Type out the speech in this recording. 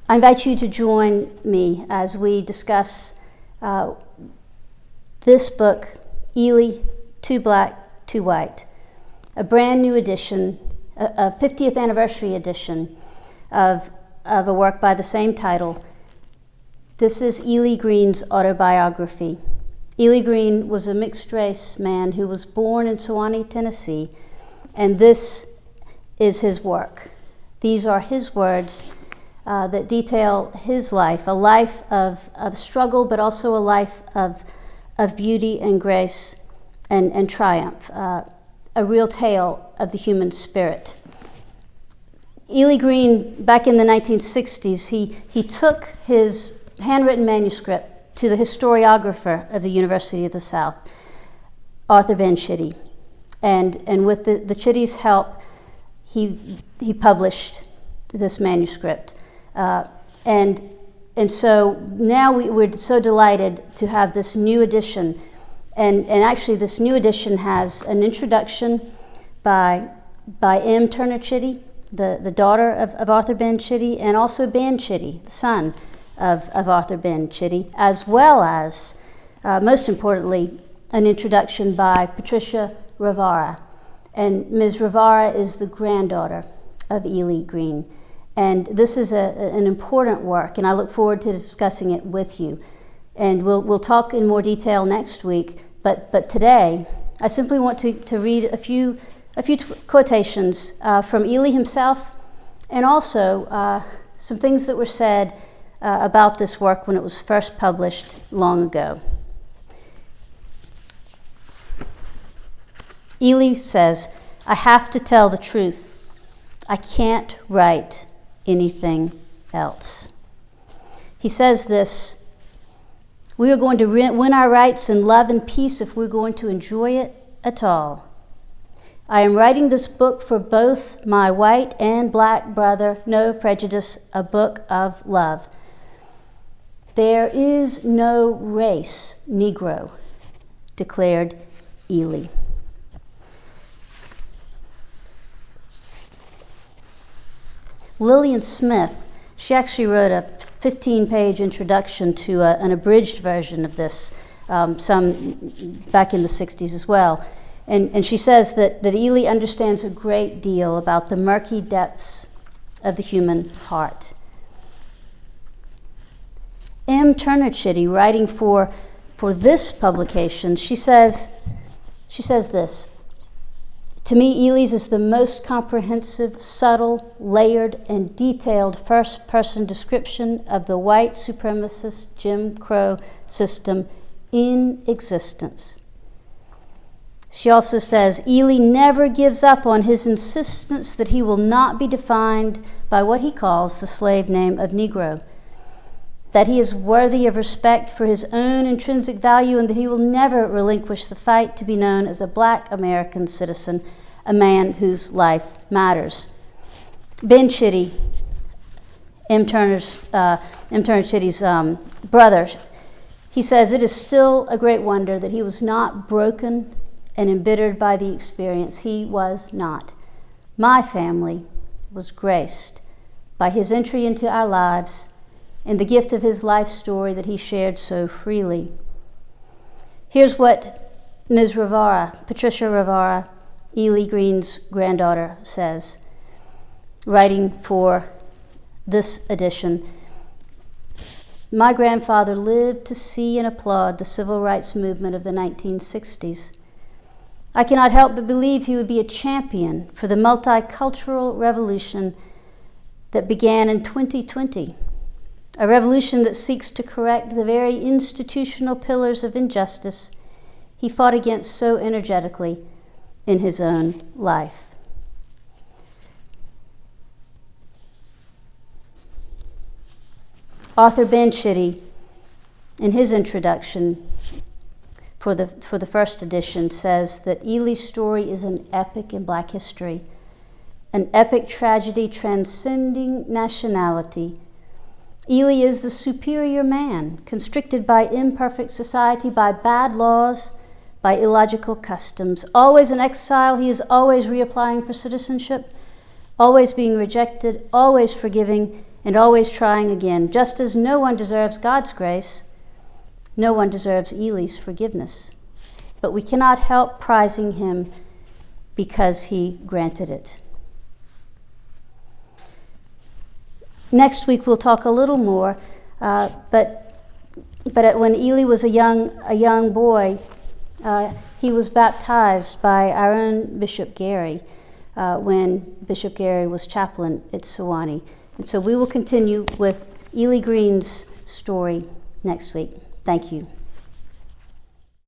I invite you to join me as we discuss this book, Ely, Too Black, Too White, a brand new edition, a 50th anniversary edition of a work by the same title. This is Ely Green's autobiography. Ely Green was a mixed-race man who was born in Sewanee, Tennessee, and this is his work. These are his words that detail his life, a life of struggle, but also a life of beauty and grace and triumph, a real tale of the human spirit. Ely Green, back in the 1960s, he took his handwritten manuscript to the historiographer of the University of the South, Arthur Ben Chitty. And with the Chitty's help, he published this manuscript. And so now we're so delighted to have this new edition. And actually this new edition has an introduction by M. Turner Chitty, the daughter of Arthur Ben Chitty, and also Ben Chitty, the son of Arthur Ben Chitty, as well as, most importantly, an introduction by Patricia Rivara. And Ms. Rivara is the granddaughter of Ely Green. And this is an important work, and I look forward to discussing it with you. And we'll talk in more detail next week, but today I simply want to read a few quotations from Ely himself, and also some things that were said about this work when it was first published long ago. Ely says, "I have to tell the truth. I can't write anything else." He says this, "We are going to win our rights in love and peace if we're going to enjoy it at all. I am writing this book for both my white and black brother, no prejudice, a book of love. There is no race Negro," declared Ely. Lillian Smith, she actually wrote a 15-page introduction to an abridged version of this, some back in the 60s as well. And she says that Ely understands a great deal about the murky depths of the human heart. M. Turner Chitty, writing for this publication, she says this, "To me, Ely's is the most comprehensive, subtle, layered, and detailed first-person description of the white supremacist Jim Crow system in existence." She also says, "Ely never gives up on his insistence that he will not be defined by what he calls the slave name of Negro, that he is worthy of respect for his own intrinsic value, and that he will never relinquish the fight to be known as a black American citizen, a man whose life matters." Ben Chitty, M. Turner Chitty's brother, he says, "It is still a great wonder that he was not broken and embittered by the experience. He was not. My family was graced by his entry into our lives and the gift of his life story that he shared so freely." Here's what Ms. Rivara, Patricia Rivara, Ely Green's granddaughter, says, writing for this edition. "My grandfather lived to see and applaud the civil rights movement of the 1960s. I cannot help but believe he would be a champion for the multicultural revolution that began in 2020, a revolution that seeks to correct the very institutional pillars of injustice he fought against so energetically in his own life." Arthur Ben Chitty, in his introduction for the first edition, says that Ely's story is an epic in Black history, an epic tragedy transcending nationality. Ely is the superior man, constricted by imperfect society, by bad laws, by illogical customs. Always in exile, he is always reapplying for citizenship, always being rejected, always forgiving, and always trying again. Just as no one deserves God's grace, no one deserves Ely's forgiveness. But we cannot help prizing him because he granted it. Next week we'll talk a little more, but when Ely was a young boy, he was baptized by our own Bishop Gary when Bishop Gary was chaplain at Sewanee. And so we will continue with Ely Green's story next week. Thank you.